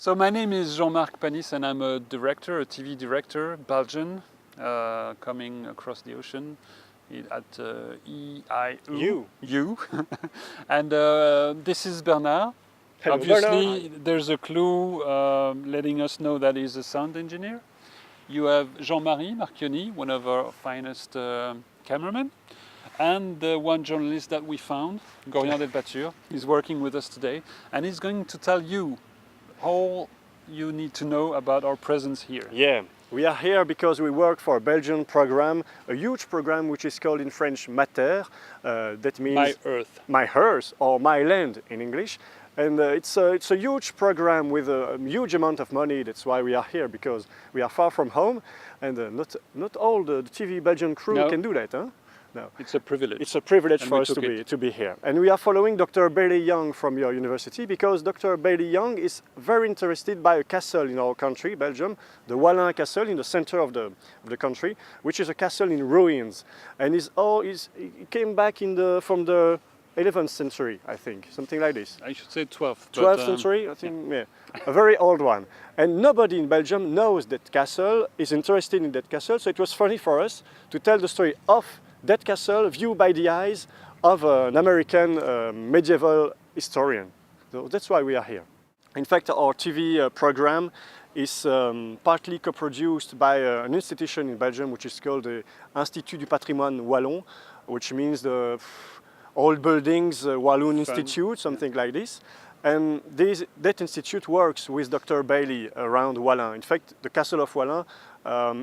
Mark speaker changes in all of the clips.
Speaker 1: So my name is Jean-Marc Panis and I'm a director, a TV director, Belgian, coming across the ocean at EIU. And this is Bernard.
Speaker 2: Hello,
Speaker 1: Obviously,
Speaker 2: Bernard.
Speaker 1: there's a clue letting us know that he's a sound engineer. You have Jean-Marie Marchioni, one of our finest cameramen, and the one journalist that we found, Gorian Delpature. He's working with us today, and he's going to tell you all you need to know about our presence here.
Speaker 2: Yeah, we are here because we work for a Belgian program, a huge program which is called in French Ma Terre. That means
Speaker 1: My Earth.
Speaker 2: My Earth, or My Land in English. And it's a huge program with a huge amount of money. That's why we are here, because we are far from home, and not all the TV Belgian crew can do that. Huh? No.
Speaker 1: It's a privilege.
Speaker 2: It's a privilege
Speaker 1: and
Speaker 2: for us to be here. And we are following Dr. Bailey Young from your university, because Dr. Bailey Young is very interested by a castle in our country, Belgium, the Wallin Castle in the center of the country, which is a castle in ruins. And he came back from the 11th century, I think, something like this.
Speaker 1: I should say 12th.
Speaker 2: 12th century, I think, yeah. A very old one. And nobody in Belgium knows that castle, is interested in that castle, so it was funny for us to tell the story of that castle viewed by the eyes of an American medieval historian. So that's why we are here. In fact, our TV program is partly co-produced by an institution in Belgium which is called the Institut du Patrimoine Wallon, which means the old buildings Walloon Institute, something like this. And that institute works with Dr. Bailey around Wallin. In fact, the castle of Wallin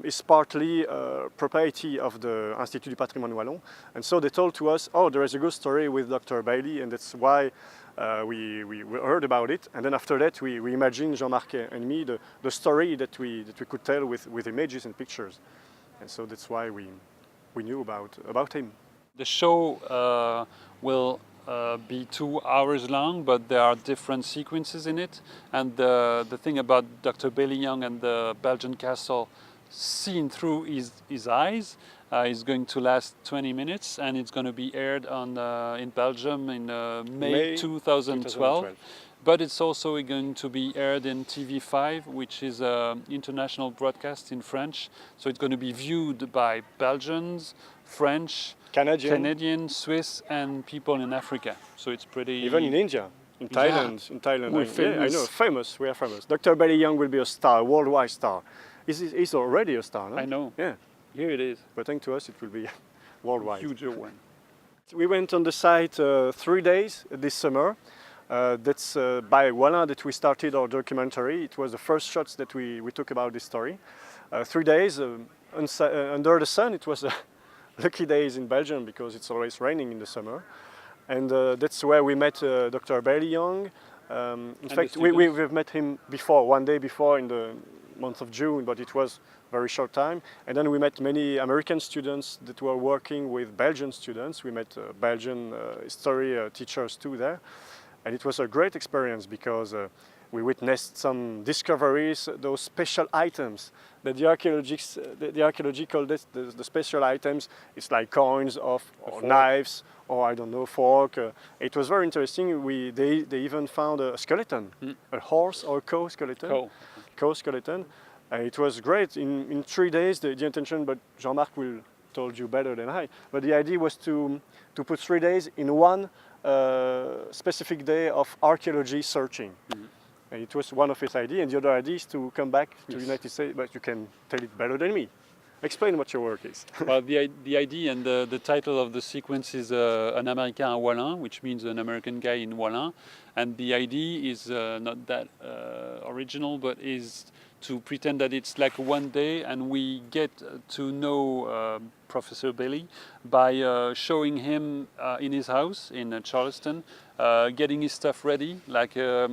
Speaker 2: is partly property of the Institut du Patrimoine Wallon. And so they told to us, oh, there is a good story with Dr. Bailey, and that's why we heard about it. And then after that, we imagined, Jean-Marc and me, the story that we could tell with images and pictures. And so that's why we knew about him.
Speaker 1: The show will be 2 hours long, but there are different sequences in it. And the thing about Dr. Bailey Young and the Belgian castle seen through his eyes is going to last 20 minutes, and it's going to be aired in Belgium in May 2012. But it's also going to be aired in TV5, which is an international broadcast in French. So it's going to be viewed by Belgians, French, Canadian, Swiss, and people in Africa. So it's pretty...
Speaker 2: Even in India, in Thailand.
Speaker 1: Yeah.
Speaker 2: In Thailand,
Speaker 1: We're famous.
Speaker 2: I know, famous. We are famous. Dr. Bailey Young will be a star, a worldwide star. He's already a star, no?
Speaker 1: I know.
Speaker 2: Yeah.
Speaker 1: Here it is.
Speaker 2: But thanks to us, it will be worldwide.
Speaker 1: Huger one.
Speaker 2: We went on the site 3 days this summer. That's by Wallin that we started our documentary. It was the first shots that we took about this story. 3 days under the sun. It was lucky days in Belgium because it's always raining in the summer. And that's where we met Dr. Bailey Young. In fact, we've met him before, one day before in the month of June, but it was very short time. And then we met many American students that were working with Belgian students. We met Belgian history teachers too there. And it was a great experience because we witnessed some discoveries, those special items that the archaeology called it, the special items. It's like coins or knives, or I don't know, fork. It was very interesting. They even found a skeleton, a horse or cow skeleton. Cow skeleton. It was great. In 3 days, the intention, but Jean-Marc will told you better than I, but the idea was to put 3 days in one specific day of archaeology searching. And it was one of his ideas, and the other idea is to come back to the United States, but you can tell it better than me. Explain what your work is.
Speaker 1: Well, the idea and the title of the sequence is Un Américain à Wallin, which means an American guy in Wallin. And the idea is not that original, but is to pretend that it's like one day, and we get to know Professor Bailey by showing him in his house in Charleston, getting his stuff ready, like a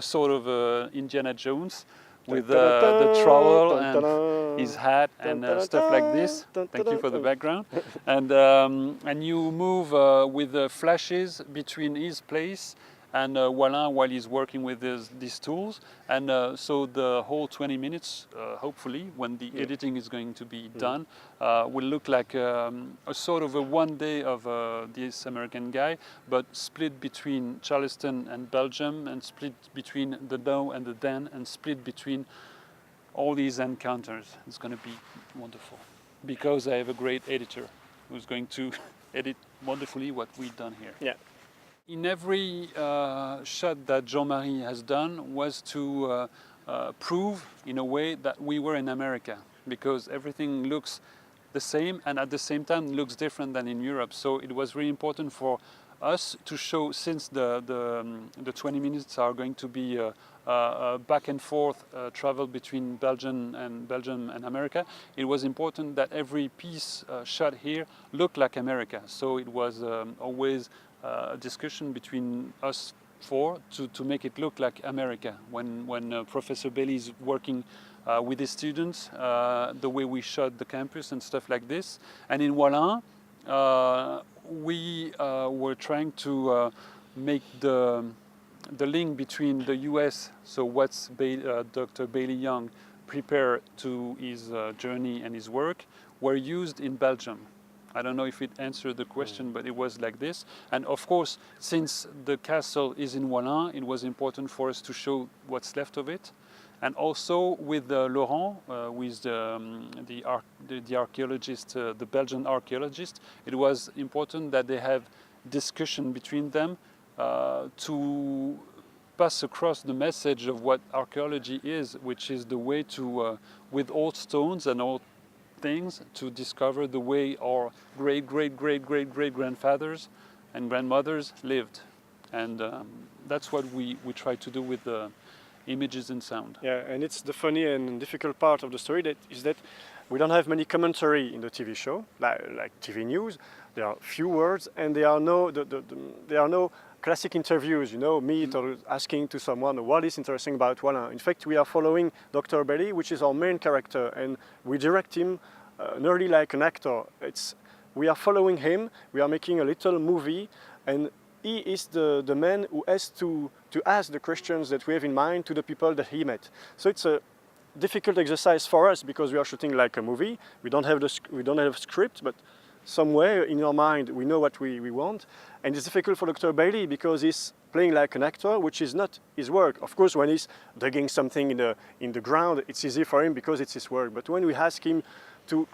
Speaker 1: sort of Indiana Jones, with the trowel and his hat and stuff like this. Thank you for the background. And you move with flashes between his place and Wallin while he's working with these tools. And so the whole 20 minutes, hopefully, when the editing is going to be done, will look like a sort of a one day of this American guy, but split between Charleston and Belgium, and split between the now and the then, and split between all these encounters. It's going to be wonderful, because I have a great editor who's going to edit wonderfully what we've done here.
Speaker 2: Yeah.
Speaker 1: In every shot that Jean-Marie has done was to prove, in a way, that we were in America, because everything looks the same and at the same time looks different than in Europe. So it was really important for us to show, since the 20 minutes are going to be back and forth travel between Belgium and America, it was important that every piece shot here looked like America. So it was always a discussion between us four to make it look like America. When Professor Bailey is working with his students, the way we shot the campus and stuff like this. And in Wallin, we were trying to make the link between the US, so what's Dr. Bailey Young prepared to his journey and his work, were used in Belgium. I don't know if it answered the question, but it was like this. And of course, since the castle is in Wallin, it was important for us to show what's left of it. And also with Laurent, who is the archaeologist, the Belgian archaeologist, it was important that they have discussion between them to pass across the message of what archaeology is, which is the way to, with old stones and old things, to discover the way our great-great-great-great-great-grandfathers and grandmothers lived. And that's what we try to do with the images and sound.
Speaker 2: Yeah, and it's the funny and difficult part of the story that we don't have many commentary in the TV show, like TV news. There are few words, and there are no classic interviews, me asking to someone what is interesting about Wallin. In fact, we are following Dr. Bailey, which is our main character, and we direct him nearly like an actor. We are following him, we are making a little movie, and he is the man who has to ask the questions that we have in mind to the people that he met. So it's a difficult exercise for us, because we are shooting like a movie. We don't have a script, but somewhere in our mind we know what we want. And it's difficult for Dr. Bailey because he's playing like an actor, which is not his work. Of course, when he's digging something in the ground, it's easy for him because it's his work. But when we ask him to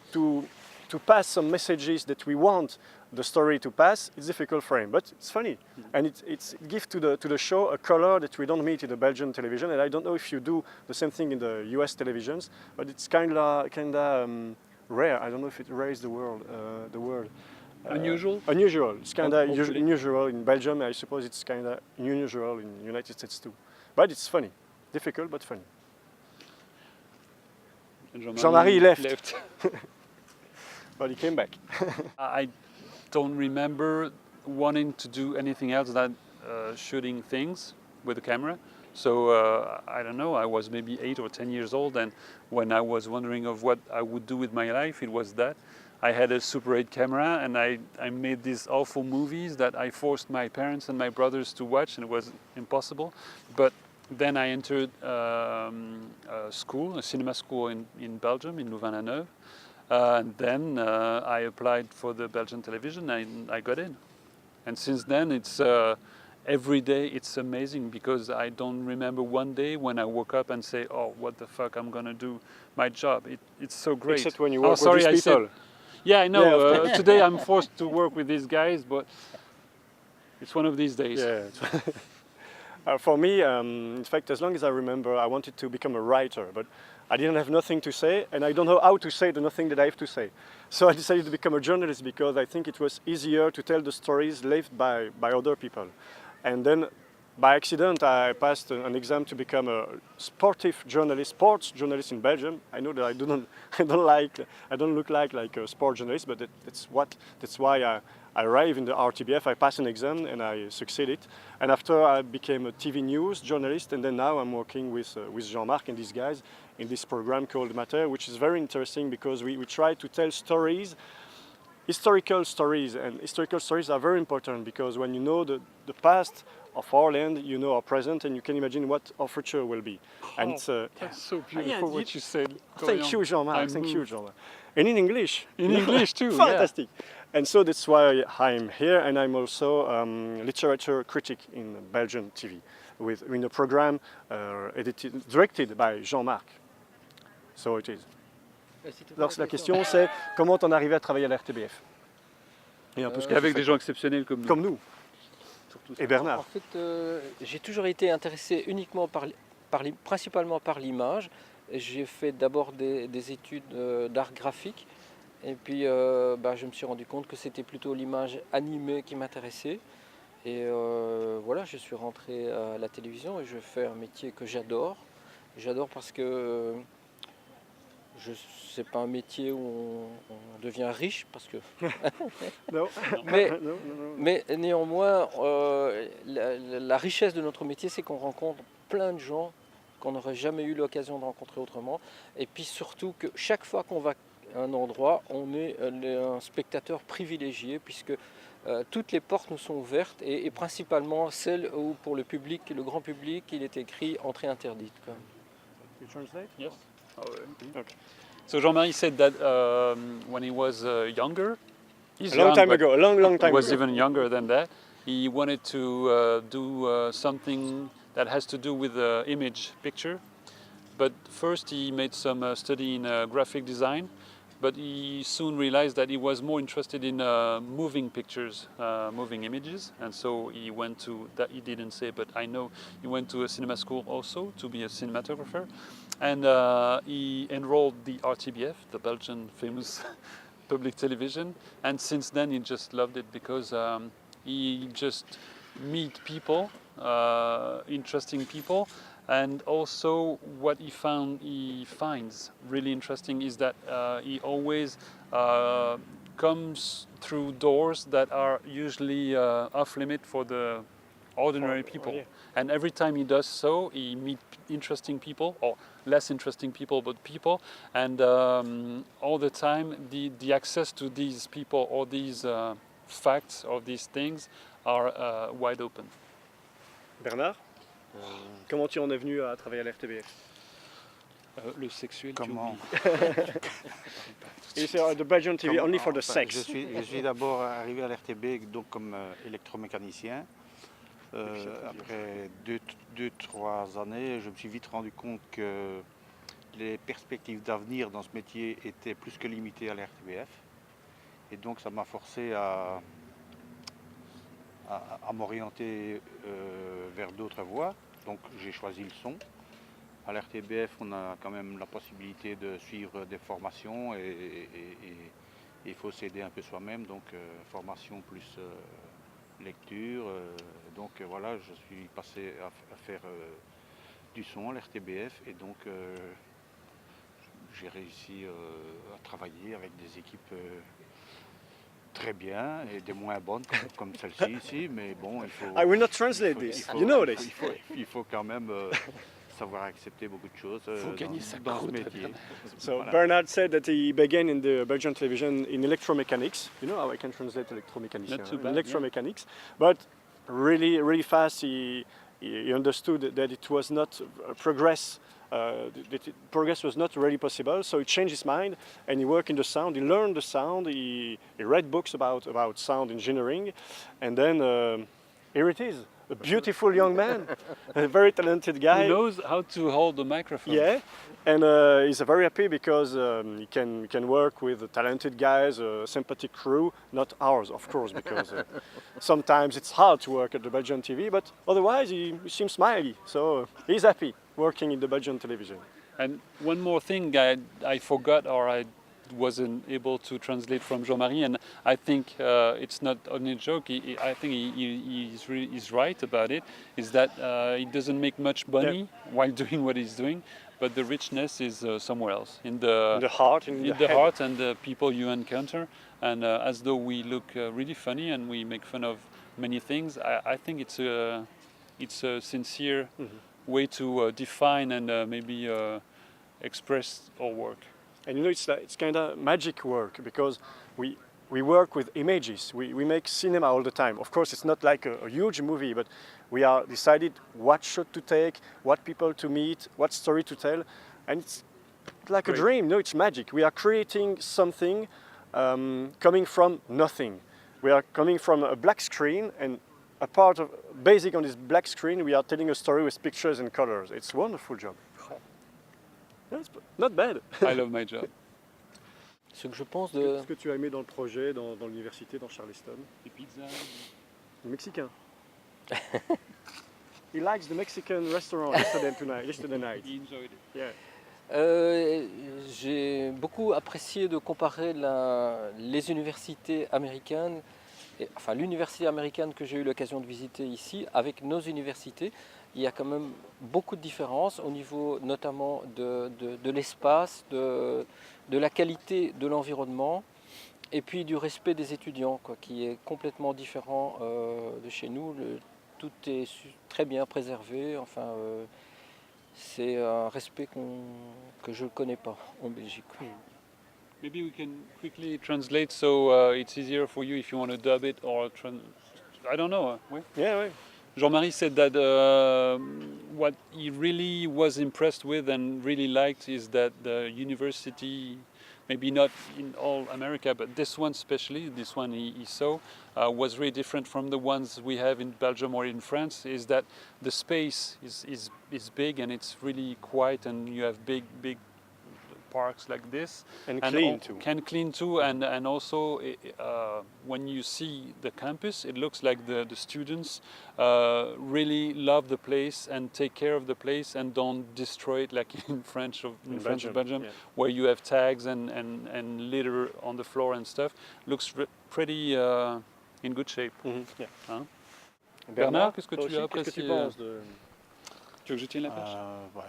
Speaker 2: pass some messages that we want the story to pass, it's difficult for him, but it's funny. And it gives to the show a color that we don't meet in the Belgian television, and I don't know if you do the same thing in the US televisions, but it's kinda rare. I don't know if it raised the word.
Speaker 1: Unusual?
Speaker 2: Unusual. It's kinda
Speaker 1: Hopefully.
Speaker 2: unusual in Belgium. I suppose it's kinda unusual in the United States too. But it's funny. Difficult, but funny. Jean-Marie left. But he came back.
Speaker 1: I don't remember wanting to do anything else than shooting things with a camera. So I don't know, I was maybe 8 or 10 years old, and when I was wondering of what I would do with my life, it was that. I had a Super 8 camera, and I made these awful movies that I forced my parents and my brothers to watch, and it was impossible. But then I entered a cinema school in Belgium, in Louvain-la-Neuve. And then I applied for the Belgian television, and I got in. And since then, it's every day it's amazing, because I don't remember one day when I woke up and say, "Oh, what the fuck, I'm gonna do my job." It's so great.
Speaker 2: Except when you work with these people.
Speaker 1: Yeah, I know.
Speaker 2: Yeah,
Speaker 1: today I'm forced to work with these guys, but it's one of these days.
Speaker 2: Yeah. For me, in fact, as long as I remember, I wanted to become a writer, but I didn't have nothing to say, and I don't know how to say the nothing that I have to say. So I decided to become a journalist, because I think it was easier to tell the stories left by other people. And then, by accident, I passed an exam to become a sports journalist in Belgium. I know that I don't look like a sport journalist, but that's why I arrived in the RTBF. I passed an exam and I succeeded. And after I became a TV news journalist, and then now I'm working with Jean-Marc and these guys in this program called Matter, which is very interesting because we try to tell stories, historical stories, and historical stories are very important because when you know the past of our land, you know our present, and you can imagine what our future will be. And it's,
Speaker 1: That's so
Speaker 2: yeah,
Speaker 1: beautiful what you said.
Speaker 2: Thank you, Jean-Marc.
Speaker 1: I'm
Speaker 2: Thank you,
Speaker 1: moved.
Speaker 2: Jean-Marc. And in English.
Speaker 1: In English too, yeah.
Speaker 2: Fantastic. And so that's why I'm here, and I'm also literature critic in Belgian TV, in a program directed by Jean-Marc. So it is. Alors la question c'est comment on arrivait à travailler à la RTBF. Et un peu ce que
Speaker 1: Avec
Speaker 2: tu fais,
Speaker 1: des gens exceptionnels comme nous.
Speaker 2: comme nous. Et
Speaker 3: En
Speaker 2: Bernard.
Speaker 3: fait, j'ai toujours été intéressé uniquement principalement par l'image. J'ai fait d'abord des études d'art graphique. Et puis, je me suis rendu compte que c'était plutôt l'image animée qui m'intéressait. Et voilà, je suis rentré à la télévision et je fais un métier que j'adore. J'adore parce que c'est pas un métier où on devient riche, parce que
Speaker 2: Non.
Speaker 3: mais,
Speaker 2: Non, non, non.
Speaker 3: mais néanmoins, la richesse de notre métier, c'est qu'on rencontre plein de gens qu'on n'aurait jamais eu l'occasion de rencontrer autrement. Et puis surtout que chaque fois qu'on va à un endroit, on est un spectateur privilégié, puisque toutes les portes nous sont ouvertes, et principalement celles où pour le public, le grand public, il est écrit entrée interdite. Quoi.
Speaker 2: You translate?
Speaker 1: Yes.
Speaker 2: Okay.
Speaker 1: So Jean-Marie said that when he was younger, he's
Speaker 2: A long
Speaker 1: young,
Speaker 2: time
Speaker 1: but
Speaker 2: ago, a long time
Speaker 1: he was
Speaker 2: ago.
Speaker 1: even younger than that. He wanted to do something that has to do with the image picture. But first he made some study in graphic design, but he soon realized that he was more interested in moving pictures, moving images, and so he went to, that he didn't say, but I know he went to a cinema school also to be a cinematographer, and he enrolled the RTBF, the Belgian famous public television, and since then he just loved it because he just meet people, interesting people. And also what he finds really interesting is that he always comes through doors that are usually off limit for the ordinary people.
Speaker 2: yeah.
Speaker 1: And every time he does so, he meets interesting people, or less interesting people, but people. And all the time, the access to these people or these facts or these things are wide open.
Speaker 2: Bernard, comment tu en es venu à travailler à la RTBF?
Speaker 1: Le sexuel,
Speaker 4: Comment
Speaker 2: It's the Belgian TV only for the sex.
Speaker 4: Je suis d'abord arrivé à l'RTB donc comme électromécanicien. Après 2-3 années, je me suis vite rendu compte que les perspectives d'avenir dans ce métier étaient plus que limitées à l'RTBF. Et donc ça m'a forcé à m'orienter vers d'autres voies. Donc j'ai choisi le son. À l'RTBF, on a quand même la possibilité de suivre des formations et il faut s'aider un peu soi-même. Donc formation plus lecture. Donc voilà, je suis passé à faire du son à l'RTBF et donc j'ai réussi à travailler avec des équipes très bien et des moins bonnes comme celle-ci ici, mais bon, il faut...
Speaker 2: I will not translate this. You know this.
Speaker 4: Il faut quand même savoir accepter beaucoup de choses
Speaker 1: dans
Speaker 4: ce métier.
Speaker 2: So
Speaker 4: Voilà.
Speaker 2: Bernard said that he began in the Belgian television in electromechanics. You know how I can translate electromechanics?
Speaker 1: Not too
Speaker 2: In
Speaker 1: bad,
Speaker 2: electromechanics. But really, really fast he understood that it was not progress. Progress was not really possible, so he changed his mind and he worked in the sound. He learned the sound. He read books about sound engineering, and then here it is, a beautiful young man, a very talented guy.
Speaker 1: He knows how to hold the microphone.
Speaker 2: Yeah, and he's very happy because he can work with talented guys, a sympathetic crew, not ours, of course, because sometimes it's hard to work at the Belgian TV, but otherwise he seems smiley, so he's happy working in the Belgian television.
Speaker 1: And one more thing I forgot, or I wasn't able to translate from Jean-Marie, and I think it's not only a joke. I think he's right about it. Is that he doesn't make much money while doing what he's doing, but the richness is somewhere else, in the
Speaker 2: heart, in the head.
Speaker 1: heart, and the people you encounter. And as though we look really funny and we make fun of many things, I think it's a sincere way to define and maybe express our work.
Speaker 2: And you know, it's kind of magic work because we work with images. We make cinema all the time. Of course, it's not like a huge movie, but we are decided what shot to take, what people to meet, what story to tell, and it's like
Speaker 1: Great.
Speaker 2: a dream. No, it's magic. We are creating something coming from nothing. We are coming from a black screen, and a part of basic on this black screen, we are telling a story with pictures and colors. It's a wonderful job. Yeah, it's not bad.
Speaker 1: I love my job.
Speaker 3: Ce que je pense
Speaker 2: Qu'est-ce que tu as aimé dans le projet, dans l'université, dans Charleston?
Speaker 1: Les pizzas.
Speaker 2: Le Mexicain. He likes the Mexican restaurant yesterday night.
Speaker 1: He enjoyed it.
Speaker 2: Yeah.
Speaker 3: J'ai beaucoup apprécié de comparer les universités américaines, enfin l'université américaine que j'ai eu l'occasion de visiter ici, avec nos universités. Il y a quand même beaucoup de différences au niveau notamment de l'espace, de la qualité de l'environnement et puis du respect des étudiants, quoi, qui est complètement différent de chez nous. Tout est très bien préservé. Enfin, c'est un respect que je ne connais pas en Belgique.
Speaker 1: Maybe we can quickly translate so it's easier for you if you want to dub it or I don't know. Oui?
Speaker 2: Yeah.
Speaker 1: Jean-Marie said that what he really was impressed with and really liked is that the university, maybe not in all America, but this one especially, this one he saw, was really different from the ones we have in Belgium or in France, is that the space is big and it's really quiet and you have big parks like this.
Speaker 2: And clean too.
Speaker 1: Can clean too, and also when you see the campus, it looks like the students really love the place and take care of the place and don't destroy it like in France or Belgium,
Speaker 2: yeah.
Speaker 1: where you have tags and litter on the floor and stuff. Looks pretty in good shape.
Speaker 2: Mm-hmm. Yeah.
Speaker 1: Hein? Bernard, qu'est-ce que
Speaker 2: toi
Speaker 1: tu
Speaker 2: aussi,
Speaker 1: as
Speaker 2: qu'est-ce que
Speaker 1: apprécié?
Speaker 2: tu penses de...
Speaker 1: Tu veux que je tienne la perche?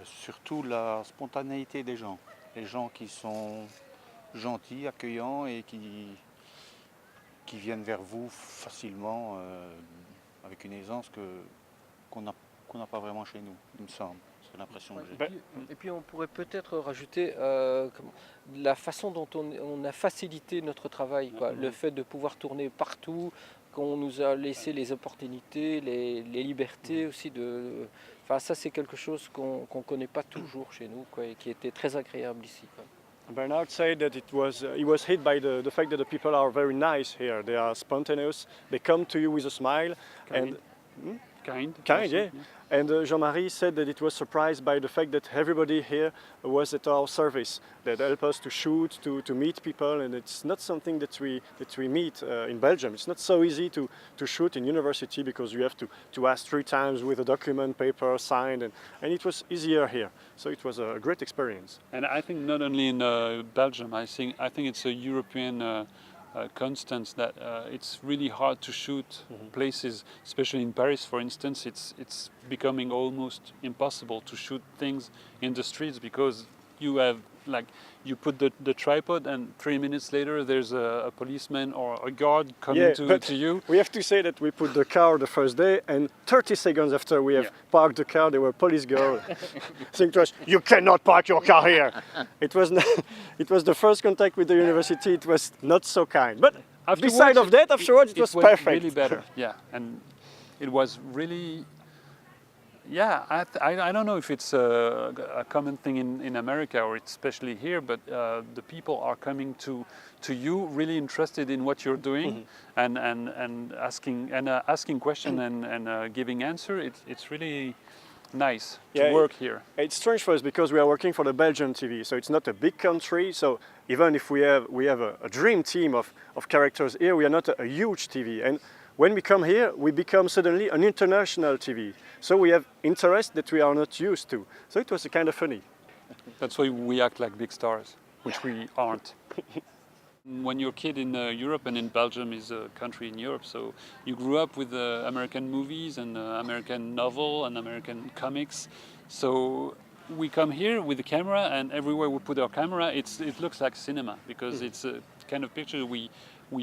Speaker 4: Surtout la spontanéité des gens. Les gens qui sont gentils, accueillants et qui viennent vers vous facilement avec une aisance qu'on n'a pas vraiment chez nous, il me semble. C'est l'impression que j'ai.
Speaker 3: Et puis on pourrait peut-être rajouter la façon dont on a facilité notre travail, quoi. Le fait de pouvoir tourner partout, qu'on nous a laissé les opportunités, les libertés aussi de... Enfin, ça c'est quelque chose qu'on ne connaît pas toujours chez nous, quoi, et qui était très agréable ici, quoi.
Speaker 2: Bernard said that he was hit by the fact that the people are very nice here. They are spontaneous. They come to you with a smile.
Speaker 1: Kind.
Speaker 2: And
Speaker 1: Kind,
Speaker 2: kind,
Speaker 1: also,
Speaker 2: yeah. And Jean-Marie said that it was surprised by the fact that everybody here was at our service. That help us to shoot, to meet people, and it's not something that we meet in Belgium. It's not so easy to shoot in university because you have to ask 3 times with a document, paper, signed, and it was easier here. So it was a great experience.
Speaker 1: And I think not only in Belgium, I think it's a European constant that it's really hard to shoot places, especially in Paris, for instance. It's becoming almost impossible to shoot things in the streets because you have you put the tripod and 3 minutes later there's a policeman or a guard coming to you.
Speaker 2: We have to say that we put the car the first day and 30 seconds after we have parked the car, there were police girls saying to us, "You cannot park your car here." It was the first contact with the university. It was not so kind, but beside of that, afterwards it was
Speaker 1: went
Speaker 2: perfect.
Speaker 1: really better. Yeah, and it was really. Yeah, I don't know if it's a common thing in America or it's especially here, but the people are coming to you really interested in what you're doing and asking questions and giving answer. It's really nice to work here.
Speaker 2: It's strange for us because we are working for the Belgian TV, so it's not a big country. So even if we have a dream team of characters here, we are not a huge TV. And when we come here, we become suddenly an international TV. So we have interest that we are not used to. So it was kind of funny.
Speaker 1: That's why we act like big stars, which we aren't. When you're a kid in Europe, and in Belgium is a country in Europe, so you grew up with American movies and American novel and American comics. So we come here with the camera, and everywhere we put our camera, it looks like cinema because it's a kind of picture we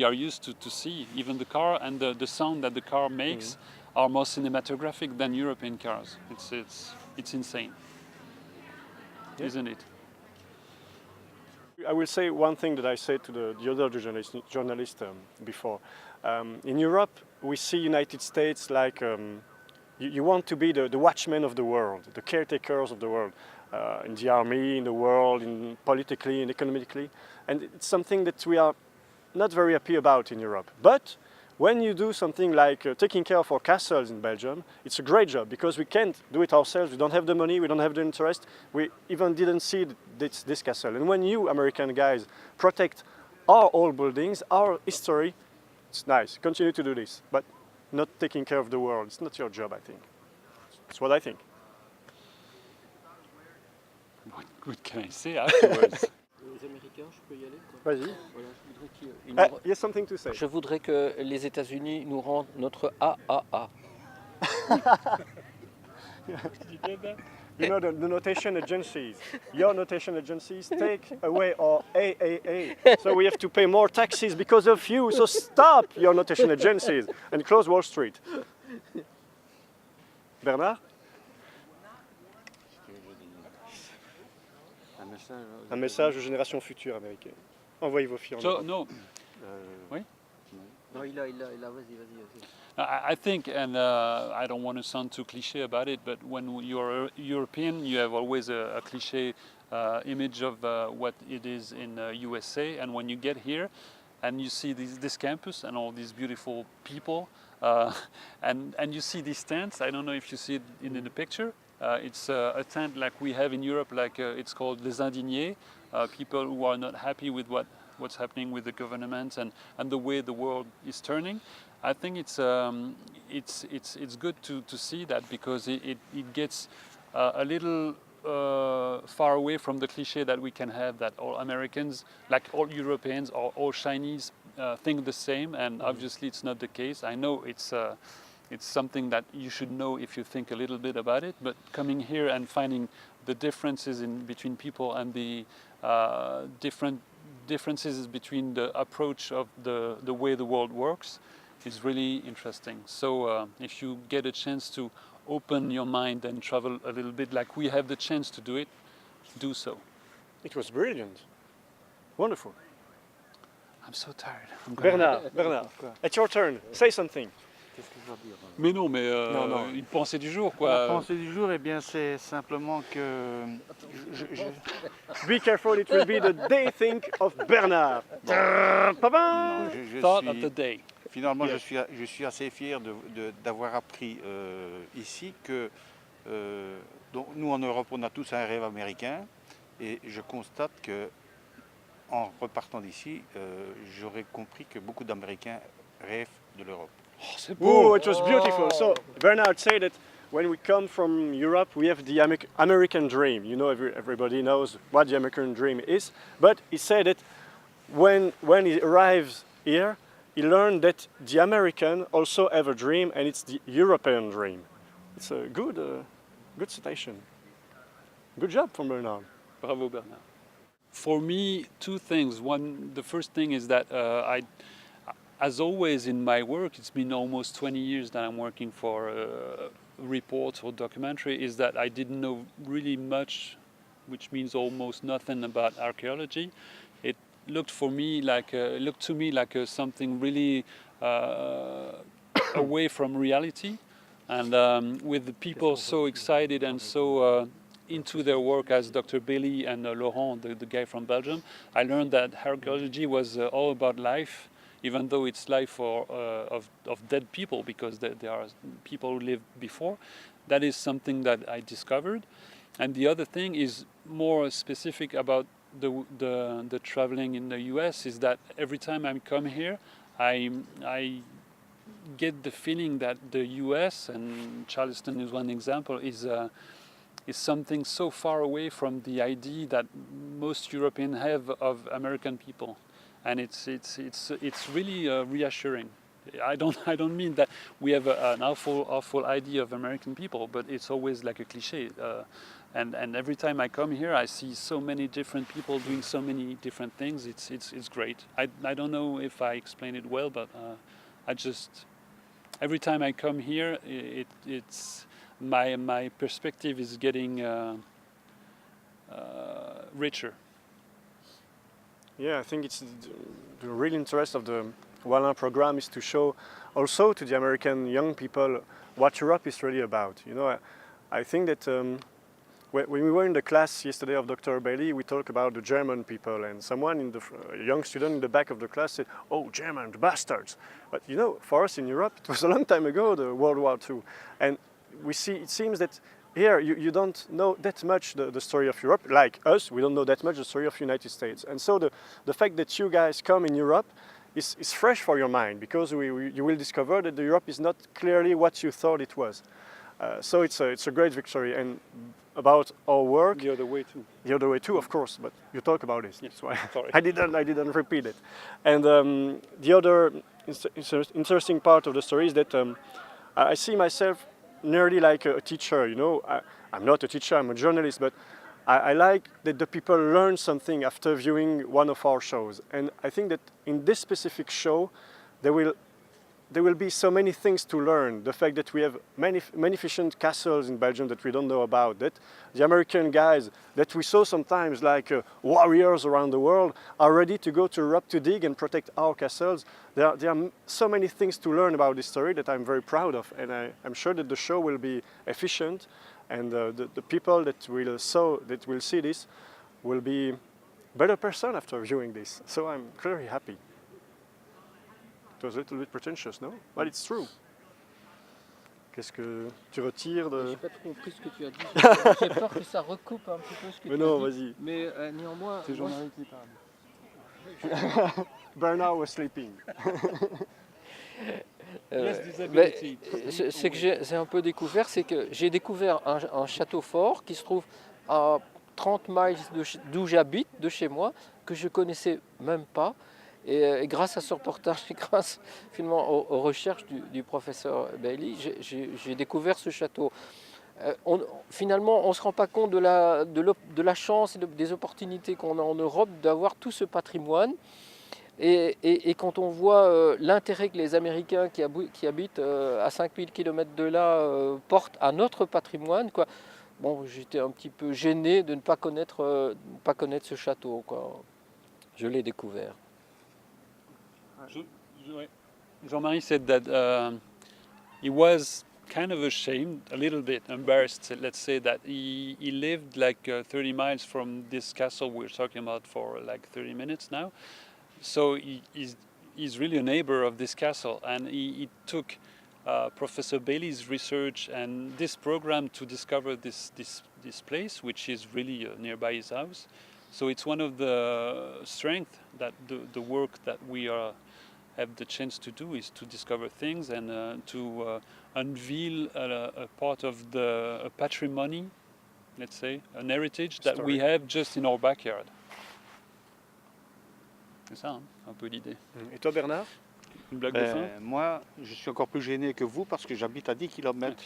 Speaker 1: are used to see. Even the car and the sound that the car makes are more cinematographic than European cars. It's insane, isn't it?
Speaker 2: I will say one thing that I said to the other journalist before. In Europe, we see United States like you want to be the watchman of the world, the caretakers of the world, in the army, in the world, in politically and economically. And it's something that we are not very happy about in Europe. But when you do something like taking care of our castles in Belgium, it's a great job because we can't do it ourselves. We don't have the money, we don't have the interest. We even didn't see this castle. And when you American guys protect our old buildings, our history, it's nice. Continue to do this, but not taking care of the world. It's not your job, I think. That's what I think.
Speaker 1: What good can I say afterwards?
Speaker 3: Les Américains, je peux y aller quoi?
Speaker 2: Vas-y.
Speaker 3: Voilà, je voudrais
Speaker 2: You have something to say.
Speaker 3: je voudrais que les États-Unis nous rendent notre AAA.
Speaker 2: You know the notation agencies. Your notation agencies take away our AAA. So we have to pay more taxes because of you. So stop your notation agencies and close Wall Street. Bernard? Un message aux générations futures américaines. Envoyez vos filles en
Speaker 1: So
Speaker 2: Europe.
Speaker 1: no,
Speaker 3: Non, il a, vas-y.
Speaker 1: I think, and I don't want to sound too cliche about it, but when you're European, you have always a cliche image of what it is in USA. And when you get here, and you see this campus and all these beautiful people, and you see these tents. I don't know if you see it in the picture. It's a tent like we have in Europe, like it's called les indignés, people who are not happy with what's happening with the government and the way the world is turning. I think it's good to see that because it gets a little far away from the cliche that we can have that all Americans, like all Europeans or all Chinese, think the same, and obviously it's not the case. I know it's something that you should know if you think a little bit about it, but coming here and finding the differences between people and the differences between the approach of the way the world works is really interesting. So if you get a chance to open your mind and travel a little bit like we have the chance to do it, do so.
Speaker 2: It was brilliant. Wonderful.
Speaker 1: I'm so tired.
Speaker 2: Bernard, it's your turn. Say something.
Speaker 1: Mais non, mais
Speaker 2: Non.
Speaker 1: une pensée du jour,
Speaker 4: La
Speaker 1: quoi.
Speaker 4: pensée du jour, eh bien, c'est simplement que
Speaker 2: Be careful, it will be the day think of Bernard.
Speaker 4: non, je
Speaker 1: Thought of
Speaker 4: suis-
Speaker 1: the day.
Speaker 4: finalement, je suis assez fier d'avoir appris ici que donc, nous en Europe, on a tous un rêve américain, et je constate que en repartant d'ici, j'aurais compris que beaucoup d'Américains rêvent de l'Europe.
Speaker 1: Oh, c'est
Speaker 2: Oh,
Speaker 1: beau.
Speaker 2: it was beautiful. So Bernard said that when we come from Europe, we have the American dream. You know, everybody knows what the American dream is. But he said that when he arrives here, he learned that the American also have a dream, and it's the European dream. It's a good citation. Good job from Bernard.
Speaker 1: Bravo, Bernard. For me, two things. One, the first thing is that as always in my work, it's been almost 20 years that I'm working for reports or documentary, is that I didn't know really much, which means almost nothing about archaeology. It looked to me like something really away from reality, and with the people so excited and so into their work as Dr. Bailey and Laurent, the guy from Belgium, I learned that archaeology was all about life, even though it's life of dead people, because there are people who lived before. That is something that I discovered. And the other thing is more specific about the traveling in the US, is that every time I come here, I get the feeling that the US, and Charleston is one example, is something so far away from the idea that most Europeans have of American people. And it's really reassuring. I don't mean that we have an awful idea of American people, but it's always like a cliche. And every time I come here, I see so many different people doing so many different things. It's great. I don't know if I explain it well, but every time I come here, it's my perspective is getting richer.
Speaker 2: Yeah, I think it's the real interest of the Wallin program is to show also to the American young people what Europe is really about. You know, I think that when we were in the class yesterday of Dr. Bailey, we talked about the German people, and someone in a young student in the back of the class said, "Oh, German, the bastards!" But you know, for us in Europe, it was a long time ago, the World War II, and we see. It seems that here you don't know that much the story of Europe. Like us, we don't know that much the story of the United States, and so the fact that you guys come in Europe is fresh for your mind, because you will discover that the Europe is not clearly what you thought it was. So it's a great victory. And about our work,
Speaker 1: The other way too.
Speaker 2: the other way too, of course, but you talk about it.
Speaker 1: Yes.
Speaker 2: That's why
Speaker 1: Sorry.
Speaker 2: I didn't repeat it. And the other interesting part of the story is that I see myself nearly like a teacher. You know, I'm not a teacher, I'm a journalist, but I like that the people learn something after viewing one of our shows. And I think that in this specific show, there will be so many things to learn. The fact that we have magnificent castles in Belgium that we don't know about, that the American guys that we saw sometimes like warriors around the world are ready to go to Europe to dig and protect our castles. There are so many things to learn about this story that I'm very proud of, and I'm sure that the show will be efficient, and the people that will see this will be better person after viewing this. So I'm very happy. It was a little bit pretentious, no? But it's true. Qu'est-ce que tu retires de...
Speaker 3: J'ai pas trop compris ce que tu as dit. J'ai peur que ça recoupe un petit peu ce que
Speaker 2: Mais
Speaker 3: tu
Speaker 2: non,
Speaker 3: as dit.
Speaker 2: vas-y.
Speaker 3: Mais néanmoins,
Speaker 1: C'est
Speaker 3: moi,
Speaker 1: Jean-Marie qui parle.
Speaker 2: Bernard was sleeping.
Speaker 1: Yes,
Speaker 3: mais
Speaker 1: disability.
Speaker 3: ce que j'ai un peu découvert, c'est que j'ai découvert un château fort qui se trouve à 30 miles d'où j'habite, de chez moi, que je connaissais même pas. Et grâce à ce reportage, et grâce finalement aux recherches du professeur Bailey, j'ai découvert ce château. Finalement, on ne se rend pas compte de la chance et des opportunités qu'on a en Europe d'avoir tout ce patrimoine. Et quand on voit l'intérêt que les Américains qui habitent à 5000 km de là portent à notre patrimoine, quoi, bon, j'étais un petit peu gêné de ne pas connaître ce château, quoi. Je l'ai découvert.
Speaker 1: Jean-Marie said that he was kind of ashamed, a little bit embarrassed, let's say, that he lived like 30 miles from this castle we're talking about for like 30 minutes now. So he's really a neighbor of this castle, and he took Professor Bailey's research and this program to discover this place, which is really nearby his house. So it's one of the strengths that the work that we have the chance to do is to discover things and to unveil a part of the patrimony, let's say, an heritage that we have just in our backyard. C'est ça, hein, un peu l'idée.
Speaker 2: Et toi, Bernard?
Speaker 1: Une blague de fin?
Speaker 4: Moi, je suis encore plus gêné que vous parce que j'habite à 10 km.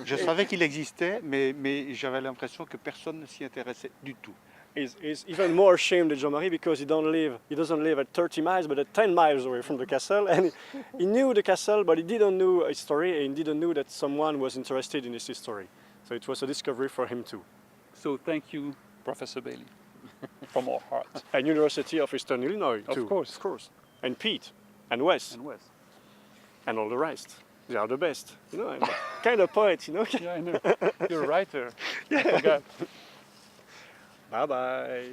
Speaker 4: Je savais qu'il existait, mais j'avais l'impression que personne ne s'y intéressait du tout.
Speaker 2: He's even more ashamed than Jean-Marie because he doesn't live at 30 miles, but at 10 miles away from the castle. And he knew the castle, but he didn't know its story, and he didn't know that someone was interested in its history. So it was a discovery for him too.
Speaker 1: So thank you, Professor Bailey, from our heart.
Speaker 2: And University of Eastern Illinois too.
Speaker 1: Of course.
Speaker 2: Of course. And Pete. And Wes.
Speaker 1: And Wes.
Speaker 2: And all the rest. They are the best. You know, I'm kind of poet, you know.
Speaker 1: Yeah, I know. You're a writer. I forgot.
Speaker 2: Bye-bye.